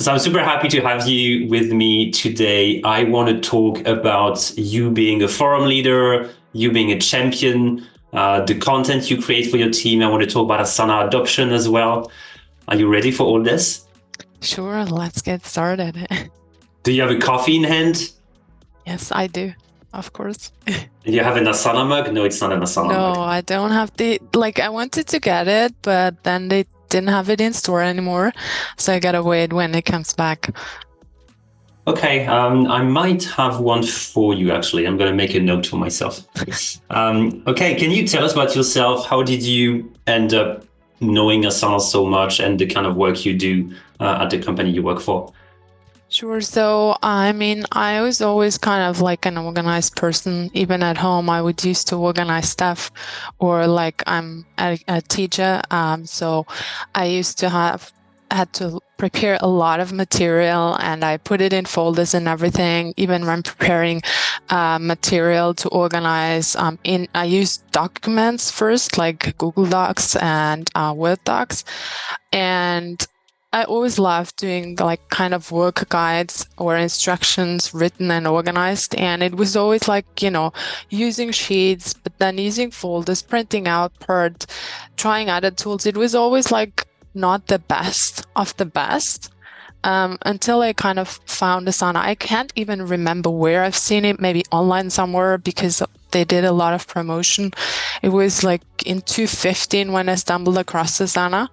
So I'm super happy to have you with me today. I want to talk about you being a forum leader, you being a champion, the content you create for your team. I want to talk about Asana adoption as well. Are you ready for all this? Sure, let's get started. Do you have a coffee in hand? Yes, I do, of course. Do you have an Asana mug? No, it's not an Asana mug. No, I don't have I wanted to get it, but then they didn't have it in store anymore. So I gotta wait when it comes back. Okay, I might have one for you, actually. I'm going to make a note for myself. Okay, can you tell us about yourself? How did you end up knowing Asana so much and the kind of work you do at the company you work for? Sure. So, I was always kind of like an organized person. Even at home, I would used to organize stuff, or like I'm a teacher. So I used to had to prepare a lot of material, and I put it in folders and everything. Even when preparing material to organize, I used documents first, like Google Docs and Word Docs, and I always loved doing like kind of work guides or instructions written and organized. And it was always like, using sheets, but then using folders, printing out part, trying other tools. It was always like not the best of the best until I kind of found Asana. I can't even remember where I've seen it, maybe online somewhere because they did a lot of promotion. It was like in 2015 when I stumbled across Asana.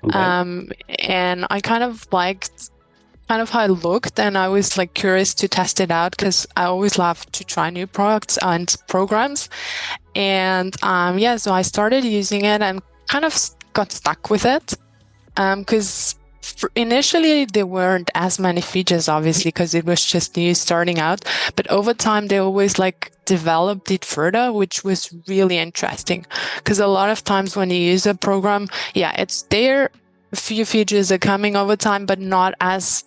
Okay. And I kind of liked how it looked, and I was like curious to test it out because I always love to try new products and programs. And so I started using it and kind of got stuck with it because initially there weren't as many features, obviously, because it was just new starting out. But over time, they always like developed it further, which was really interesting. Because a lot of times when you use a program, it's there. A few features are coming over time, but not as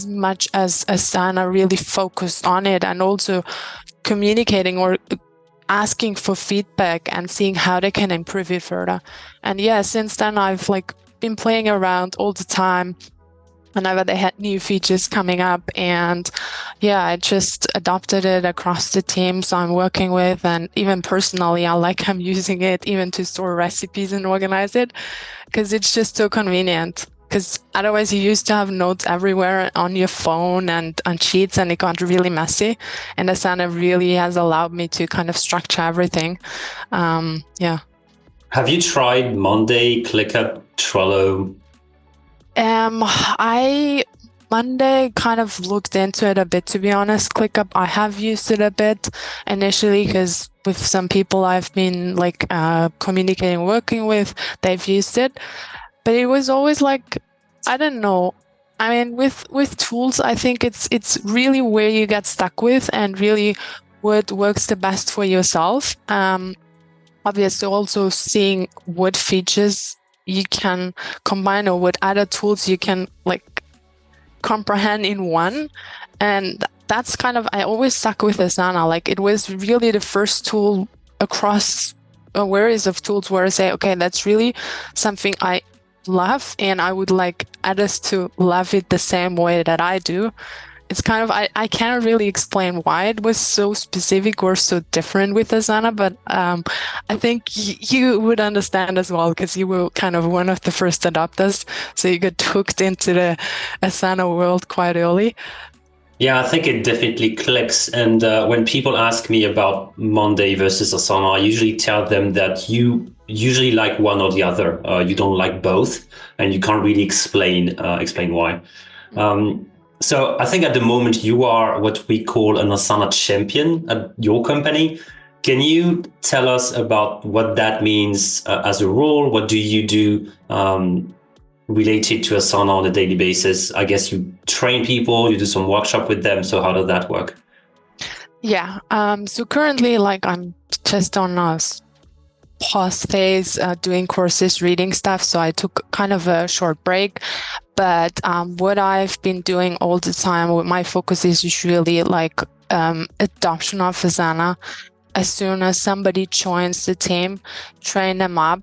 much as Asana really focused on it, and also communicating or asking for feedback and seeing how they can improve it further. And since then I've like been playing around all the time whenever they had new features coming up, and I just adopted it across the teams I'm working with, and even personally I'm using it even to store recipes and organize it because it's just so convenient. Because otherwise you used to have notes everywhere on your phone and on sheets, and it got really messy, and Asana really has allowed me to kind of structure everything. Have you tried Monday, ClickUp, Trello? Monday kind of looked into it a bit, to be honest. ClickUp, I have used it a bit initially because with some people I've been like communicating, working with, they've used it. But it was always like, I don't know. I mean, with tools, I think it's really where you get stuck with and really what works the best for yourself. Obviously, also seeing what features you can combine or what other tools you can like comprehend in one. And that's kind of, I always stuck with Asana. Like it was really the first tool across a series of tools where I say, okay, that's really something I love, and I would like others to love it the same way that I do. It's kind of, I can't really explain why it was so specific or so different with Asana, but I think you would understand as well because you were kind of one of the first adopters, so you got hooked into the Asana world quite early. Yeah, I think it definitely clicks. And when people ask me about Monday versus Asana, I usually tell them that you usually like one or the other. You don't like both, and you can't really explain why. So I think at the moment you are what we call an Asana Champion at your company. Can you tell us about what that means as a role? What do you do related to Asana on a daily basis? I guess you train people, you do some workshop with them. So how does that work? Yeah. So currently, like I'm just on a pause phase, doing courses, reading stuff. So I took kind of a short break. But what I've been doing all the time, my focus is usually like adoption of Asana, as soon as somebody joins the team, train them up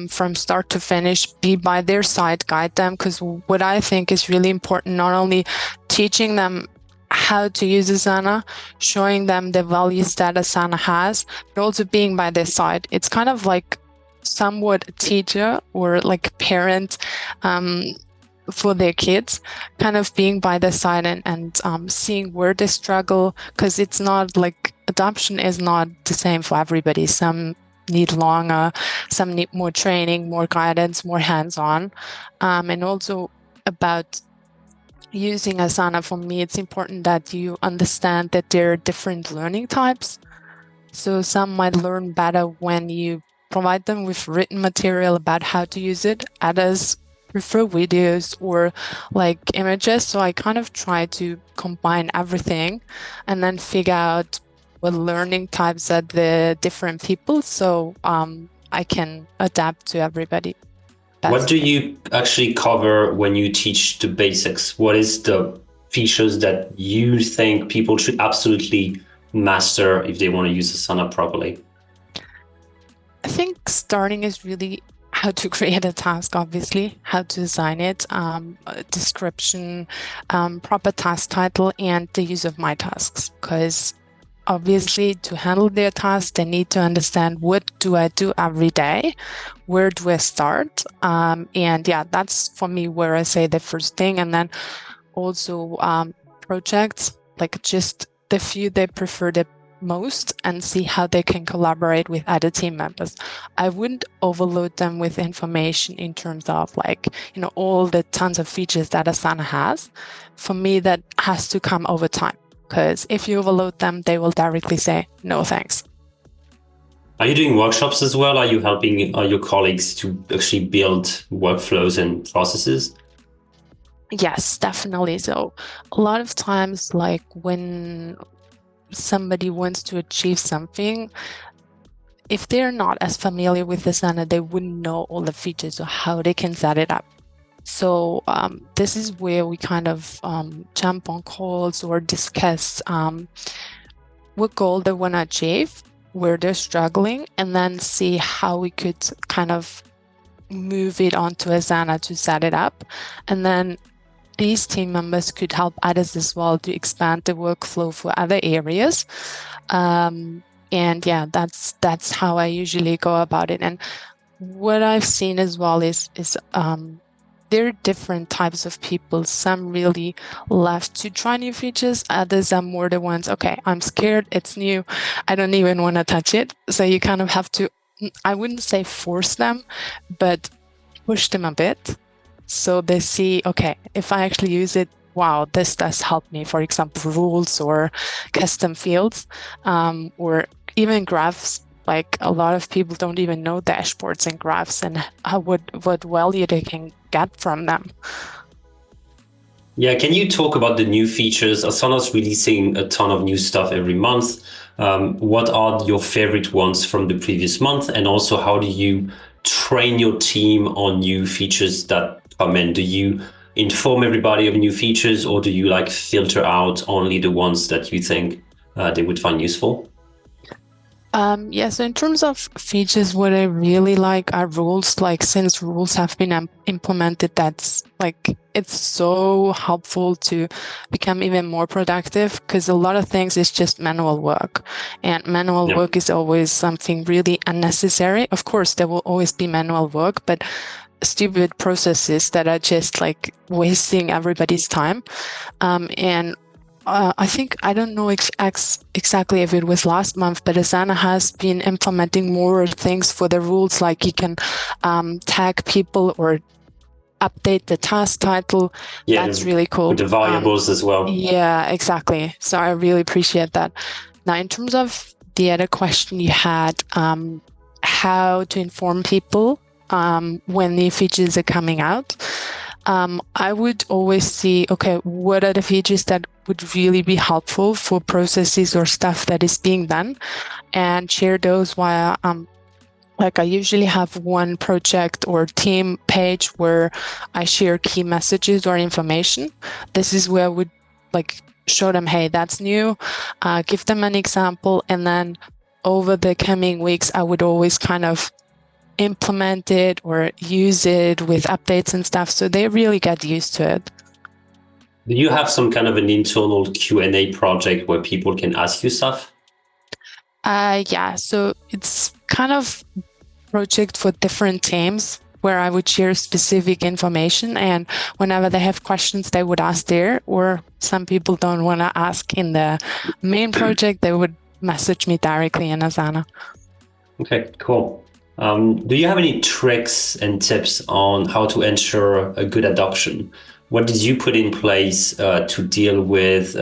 from start to finish, be by their side, guide them. Because what I think is really important, not only teaching them how to use Asana, showing them the values that Asana has, but also being by their side. It's kind of like somewhat a teacher or like a parent for their kids, kind of being by their side and seeing where they struggle, because it's not like adoption is not the same for everybody. Some need longer, some need more training, more guidance, more hands-on, and also about using Asana. For me, it's important that you understand that there are different learning types. So some might learn better when you provide them with written material about how to use it. Others prefer videos or like images. So I kind of try to combine everything and then figure out what learning types are the different people, so I can adapt to everybody. What do you actually cover when you teach the basics? What is the features that you think people should absolutely master if they want to use Asana properly? I think starting is really how to create a task, obviously, how to design it, description, proper task title, and the use of my tasks. Because obviously, to handle their tasks, they need to understand, what do I do every day? Where do I start? And yeah, that's for me where I say the first thing. And then also projects, like just the few they prefer the most, and see how they can collaborate with other team members. I wouldn't overload them with information in terms of like, all the tons of features that Asana has. For me, that has to come over time, because if you overload them, they will directly say, no, thanks. Are you doing workshops as well? Are you helping your colleagues to actually build workflows and processes? Yes, definitely. So a lot of times, like when somebody wants to achieve something, if they're not as familiar with Asana, they wouldn't know all the features or how they can set it up. So this is where we kind of jump on calls or discuss what goal they want to achieve, where they're struggling, and then see how we could kind of move it onto Asana to set it up. And then these team members could help others as well to expand the workflow for other areas. And yeah, that's how I usually go about it. And what I've seen as well is there are different types of people. Some really love to try new features. Others are more the ones, okay, I'm scared, it's new, I don't even want to touch it. So you kind of have to, I wouldn't say force them, but push them a bit. So they see, okay, if I actually use it, wow, this does help me. For example, rules or custom fields, or even graphs. Like a lot of people don't even know dashboards and graphs and what value they can get from them. Yeah, can you talk about the new features? Asana's releasing a ton of new stuff every month. What are your favorite ones from the previous month? And also, how do you train your team on new features that come in? Do you inform everybody of new features, or do you like filter out only the ones that you think they would find useful? Yeah, so in terms of features, what I really like are rules. Like, since rules have been implemented, that's like, it's so helpful to become even more productive, because a lot of things is just manual work, and manual work is always something really unnecessary. Of course, there will always be manual work, but stupid processes that are just like wasting everybody's time. And I think, I don't know exactly if it was last month, but Asana has been implementing more things for the rules, like you can tag people or update the task title. Yeah, that's really cool. With the variables as well. Yeah, exactly. So I really appreciate that. Now, in terms of the other question you had, how to inform people when new features are coming out, I would always see, okay, what are the features that would really be helpful for processes or stuff that is being done, and share those via, like I usually have one project or team page where I share key messages or information. This is where I would like show them, hey, that's new, give them an example, and then over the coming weeks, I would always kind of implement it or use it with updates and stuff. So they really get used to it. Do you have some kind of an internal Q&A project where people can ask you stuff? Yeah, so it's kind of project for different teams where I would share specific information, and whenever they have questions, they would ask there, or some people don't want to ask in the main project, they would message me directly in Asana. Okay, cool. Do you have any tricks and tips on how to ensure a good adoption? What did you put in place to deal with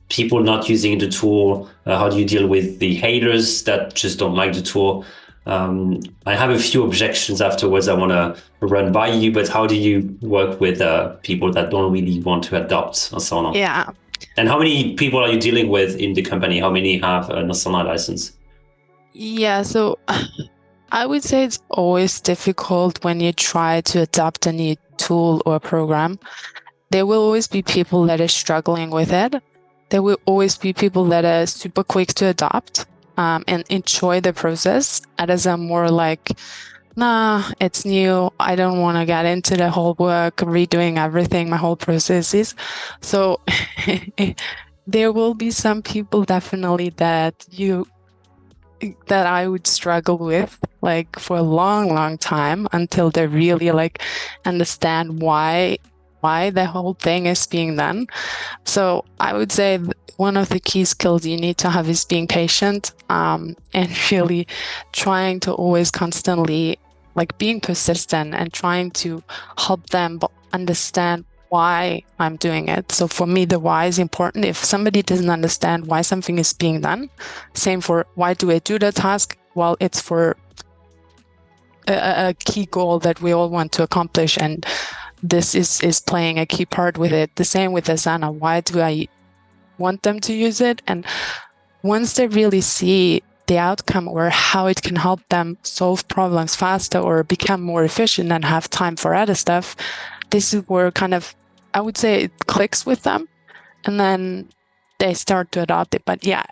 people not using the tool? How do you deal with the haters that just don't like the tool? I have a few objections afterwards I want to run by you, but how do you work with people that don't really want to adopt Asana? Yeah. And how many people are you dealing with in the company? How many have an Asana license? Yeah, so I would say it's always difficult when you try to adopt a new tool or program. There will always be people that are struggling with it. There will always be people that are super quick to adopt and enjoy the process. Others are more like, nah, it's new. I don't want to get into the whole work, redoing everything, my whole processes. So there will be some people definitely that I would struggle with like for a long time until they really like understand why the whole thing is being done. So I would say one of the key skills you need to have is being patient and really trying to always constantly like being persistent and trying to help them understand why I'm doing it. So for me, the why is important. If somebody doesn't understand why something is being done, same for why do I do the task? Well, it's for a key goal that we all want to accomplish, and this is playing a key part with it. The same with Asana. Why do I want them to use it? And once they really see the outcome or how it can help them solve problems faster or become more efficient and have time for other stuff, this is where kind of, I would say it clicks with them, and then they start to adopt it. But yeah,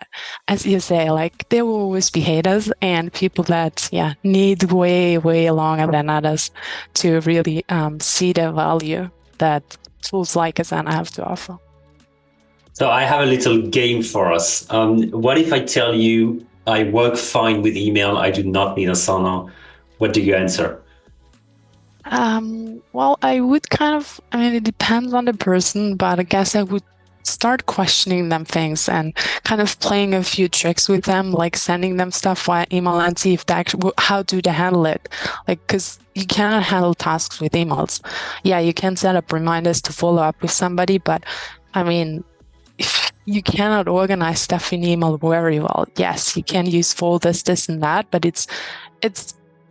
as you say, like there will always be haters and people that need way longer than others to really see the value that tools like Asana have to offer. So I have a little game for us. What if I tell you I work fine with email, I do not need Asana? What do you answer? Well, I would it depends on the person, but I guess I would start questioning them things and kind of playing a few tricks with them, like sending them stuff via email and see if they actually, how do they handle it? Like, because you cannot handle tasks with emails. Yeah, you can set up reminders to follow up with somebody, but I mean, if you cannot organize stuff in email very well. Yes, you can use folders, this and that, but it's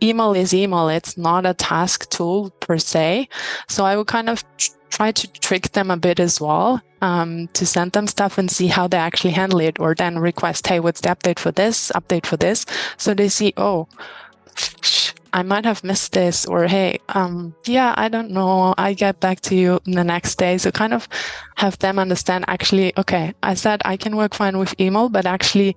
email is email. It's not a task tool per se. So I would kind of try to trick them a bit as well, to send them stuff and see how they actually handle it, or then request, hey, what's the update for this? So they see, oh, I might have missed this, or hey, I don't know, I get back to you the next day. So kind of have them understand, actually, okay, I said I can work fine with email, but actually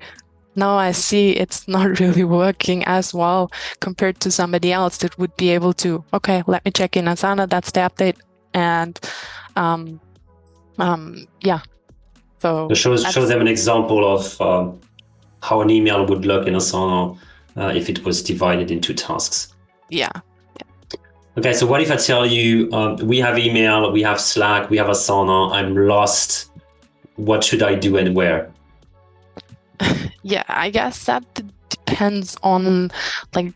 now I see it's not really working as well compared to somebody else that would be able to, okay, let me check in Asana, that's the update. And so show them an example of how an email would look in Asana if it was divided into tasks. Yeah. Okay, so what if I tell you we have email, we have Slack, we have Asana, I'm lost, what should I do and where? Yeah, I guess that depends on like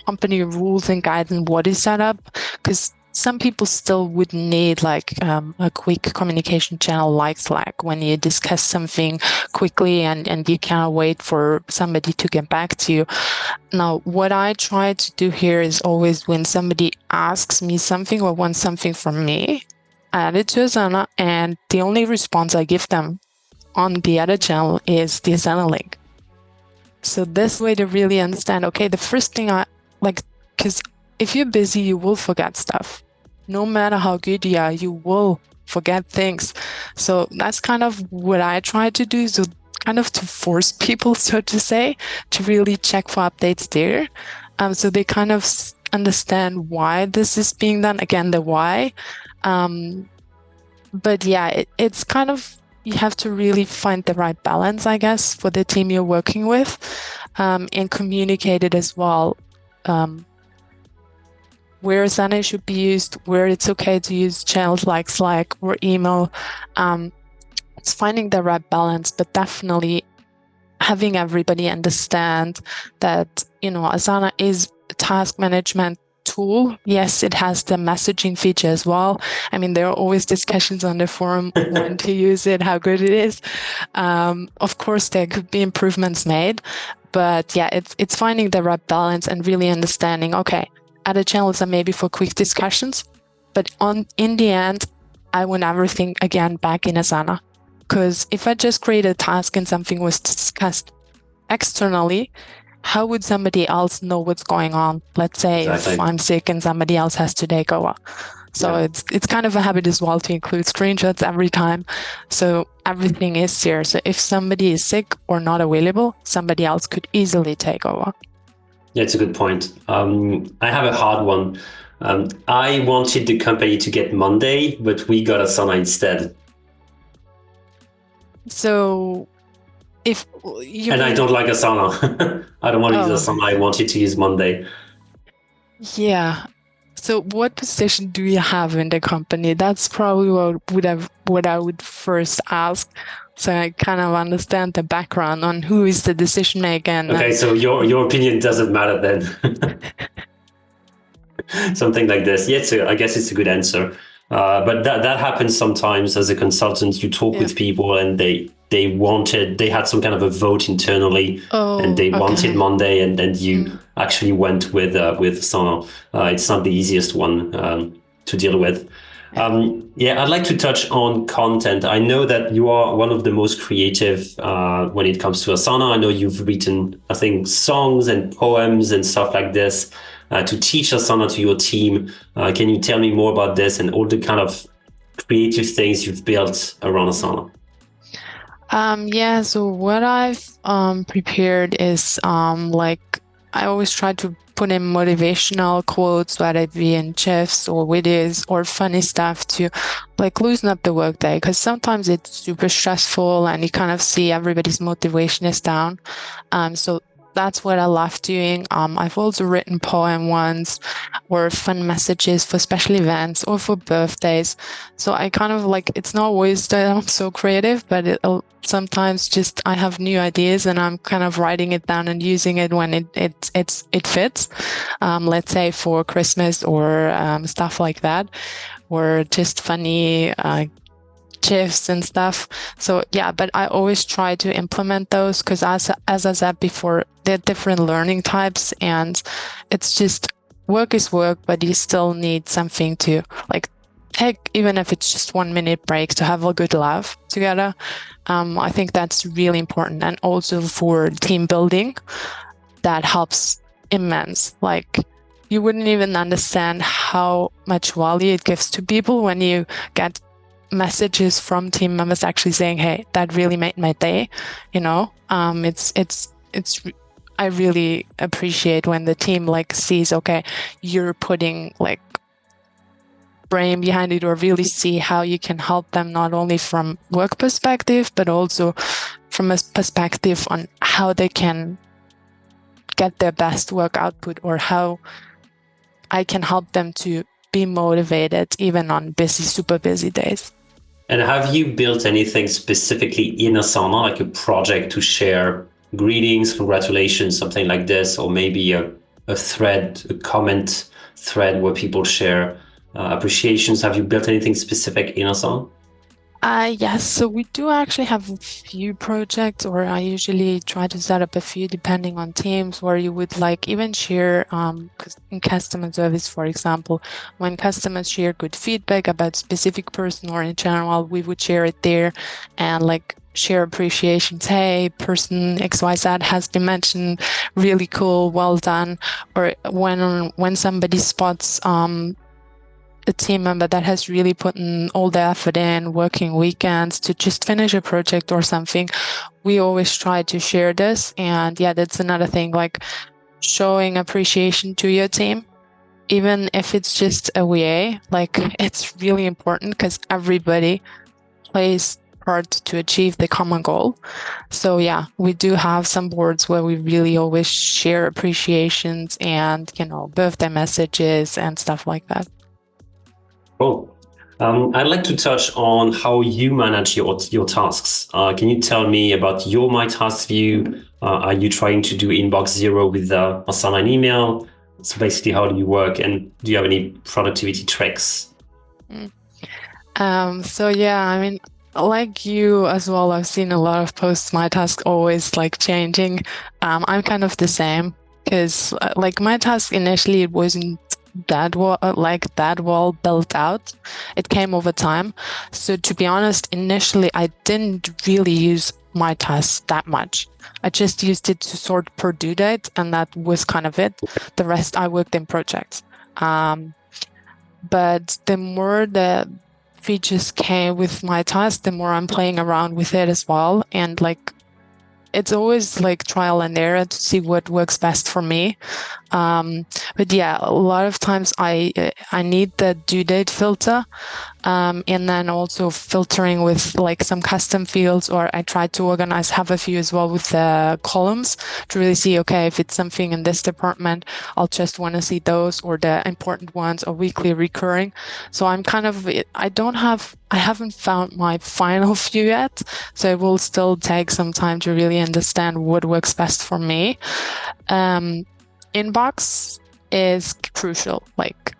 company rules and guides and what is set up, because some people still would need like a quick communication channel like Slack when you discuss something quickly and you cannot wait for somebody to get back to you. Now, what I try to do here is always when somebody asks me something or wants something from me, I add it to Asana, and the only response I give them on the other channel is the Asana link. So this way they really understand, okay, the first thing because if you're busy, you will forget stuff. No matter how good you are, you will forget things. So that's kind of what I try to do. So kind of to force people, so to say, to really check for updates there. So they kind of understand why this is being done. Again, the why. But yeah, it's kind of, you have to really find the right balance, I guess, for the team you're working with, and communicate it as well. Where Asana should be used, where it's okay to use channels like Slack or email. It's finding the right balance, but definitely having everybody understand that, Asana is a task management tool. Yes, it has the messaging feature as well. I mean, there are always discussions on the forum when to use it, how good it is. Of course, there could be improvements made, but yeah, it's finding the right balance and really understanding, okay, other channels are maybe for quick discussions, but in the end, I want everything again back in Asana. Because if I just create a task and something was discussed externally, how would somebody else know what's going on? Let's say if I'm sick and somebody else has to take over. So it's kind of a habit as well to include screenshots every time. So everything is here. So if somebody is sick or not available, somebody else could easily take over. Yeah, it's a good point. I have a hard one. I wanted the company to get Monday, but we got Asana instead. So if you I don't like Asana. I don't want to use Asana. I wanted to use Monday. Yeah. So what position do you have in the company? That's probably what I would first ask. So I kind of understand the background on who is the decision maker. Okay, so your opinion doesn't matter then. Something like this. Yeah, so I guess it's a good answer. But that happens sometimes as a consultant. You talk with people and they had some kind of a vote internally, and they wanted Monday, and then you actually went with Asana. It's not the easiest one to deal with. I'd like to touch on content. I know that you are one of the most creative when it comes to Asana. I know you've written, I think, songs and poems and stuff like this to teach Asana to your team. Can you tell me more about this and all the kind of creative things you've built around Asana? So what I've prepared is I always try to put in motivational quotes, whether it be in GIFs or videos or funny stuff to loosen up the workday, because sometimes it's super stressful and you kind of see everybody's motivation is down. So that's what I love doing. I've also written poem ones or fun messages for special events or for birthdays. So I kind of it's not always that I'm so creative, but sometimes just I have new ideas and I'm kind of writing it down and using it when it fits. Let's say for Christmas or stuff like that, or just funny GIFs and stuff. So yeah, but I always try to implement those because as I said before, they're different learning types and it's just work is work, but you still need something to take, even if it's just 1 minute break, to have a good laugh together. I think that's really important. And also for team building, that helps immense. You wouldn't even understand how much value it gives to people when you get messages from team members actually saying, hey, that really made my day. I really appreciate when the team sees, okay, you're putting brain behind it, or really see how you can help them, not only from work perspective, but also from a perspective on how they can get their best work output, or how I can help them to be motivated even on super busy days. And have you built anything specifically in Asana, like a project to share greetings, congratulations, something like this, or maybe a thread, a comment thread where people share appreciations? Have you built anything specific in Asana? Yes, so we do actually have a few projects, or I usually try to set up a few depending on teams, where you would even share, in customer service, for example, when customers share good feedback about specific person or in general, we would share it there and share appreciations. Hey, person XYZ has been mentioned, really cool, well done. Or when somebody spots a team member that has really put in all the effort in, working weekends to just finish a project or something, we always try to share this. And yeah, that's another thing, like showing appreciation to your team, even if it's just a VA, like it's really important because everybody plays part to achieve the common goal. So yeah, we do have some boards where we really always share appreciations and, birthday messages and stuff like that. Cool. I'd like to touch on how you manage your tasks. Can you tell me about your My Task view? Are you trying to do inbox zero with Asana and email? So basically, how do you work, and do you have any productivity tricks? So yeah, I mean, like you as well, I've seen a lot of posts, My Task always like changing. I'm kind of the same because like My Task initially it wasn't that well built out. It came over time. So to be honest, initially I didn't really use My Task that much. I just used it to sort per due date, and that was kind of it. The rest I worked in projects. But the more the features came with My Task, the more I'm playing around with it as well. And like, it's always like trial and error to see what works best for me. But yeah, a lot of times I need the due date filter, and then also filtering with like some custom fields, or I try to have a few as well with the columns to really see, okay, if it's something in this department, I'll just want to see those, or the important ones, or weekly recurring. So I'm kind of, I haven't found my final view yet. So it will still take some time to really understand what works best for me. Inbox is crucial. Like,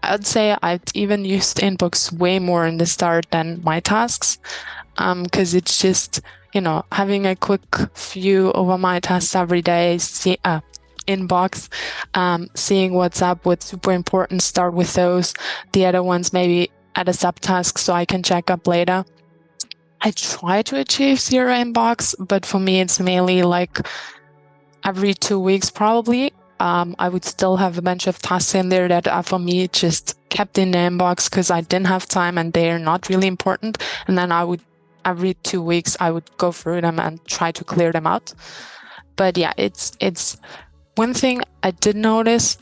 I'd say I've even used Inbox way more in the start than My Tasks, because it's just, having a quick view over My Tasks every day, Inbox, seeing what's up, what's super important, start with those. The other ones maybe add a subtask so I can check up later. I try to achieve zero inbox, but for me, it's mainly like every 2 weeks, probably. I would still have a bunch of tasks in there that are for me just kept in the inbox because I didn't have time and they're not really important. And then every 2 weeks, I would go through them and try to clear them out. But yeah, it's one thing I did notice,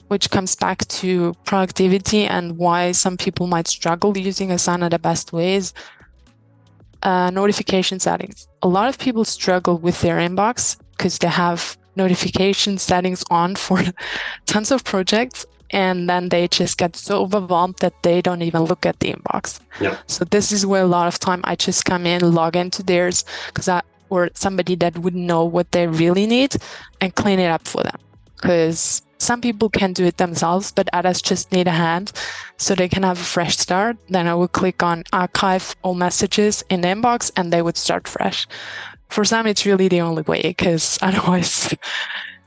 which comes back to productivity and why some people might struggle using Asana the best ways. Notification settings. A lot of people struggle with their inbox because they have notification settings on for tons of projects, and then they just get so overwhelmed that they don't even look at the inbox. Yeah. So this is where a lot of time I just come in, log into theirs, or somebody that would know what they really need, and clean it up for them. Because some people can do it themselves, but others just need a hand so they can have a fresh start. Then I would click on archive all messages in the inbox and they would start fresh. For some, it's really the only way, because otherwise,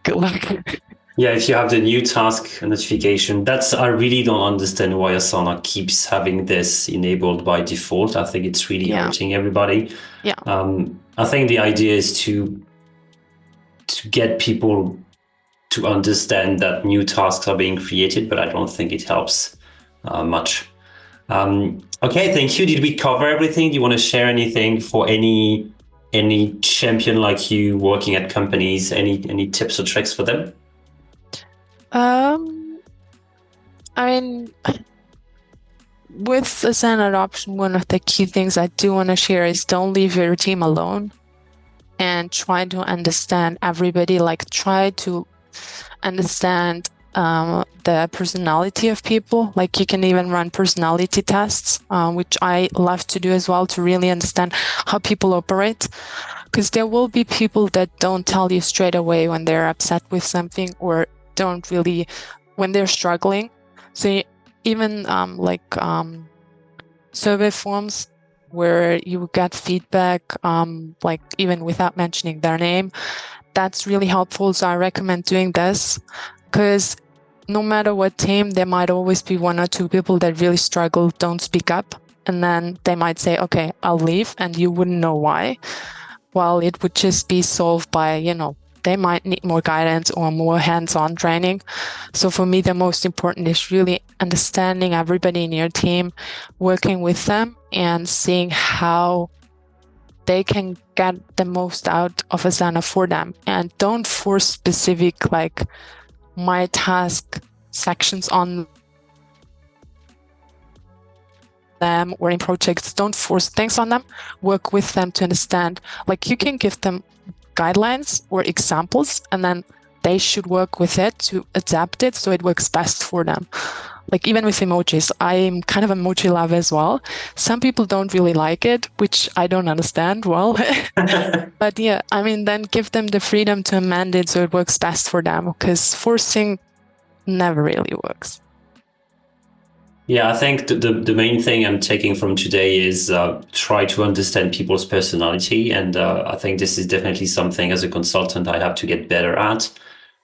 good luck. Yeah, if you have the new task notification, I really don't understand why Asana keeps having this enabled by default. I think it's really hurting everybody. Yeah. I think the idea is to get people to understand that new tasks are being created, but I don't think it helps much. Okay, thank you. Did we cover everything? Do you want to share anything for any champion like you working at companies? Any tips or tricks for them? I mean, with Asana adoption, one of the key things I do want to share is don't leave your team alone and try to understand everybody. Like, try to understand the personality of people. Like, you can even run personality tests, which I love to do as well, to really understand how people operate. Because there will be people that don't tell you straight away when they're upset with something, or don't really when they're struggling. So even survey forms where you get feedback, like even without mentioning their name, that's really helpful. So I recommend doing this, because no matter what team, there might always be one or two people that really struggle, don't speak up, and then they might say, okay, I'll leave, and you wouldn't know why. Well, it would just be solved by, they might need more guidance or more hands-on training. So for me, the most important is really understanding everybody in your team, working with them, and seeing how they can get the most out of Asana for them. And don't force specific like my task sections on them, or in projects, don't force things on them. Work with them to understand. Like you can give them guidelines or examples, and then they should work with it to adapt it so it works best for them. Like even with emojis, I'm kind of emoji lover as well. Some people don't really like it, which I don't understand well. But yeah, I mean, then give them the freedom to amend it so it works best for them, because forcing never really works. Yeah, I think the main thing I'm taking from today is try to understand people's personality. And I think this is definitely something as a consultant I have to get better at,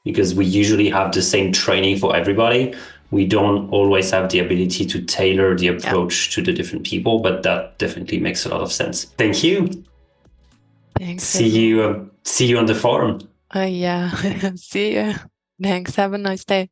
because we usually have the same training for everybody. We don't always have the ability to tailor the approach to the different people, but that definitely makes a lot of sense. Thank you. Thanks. See you on the forum. Yeah. See you. Thanks. Have a nice day.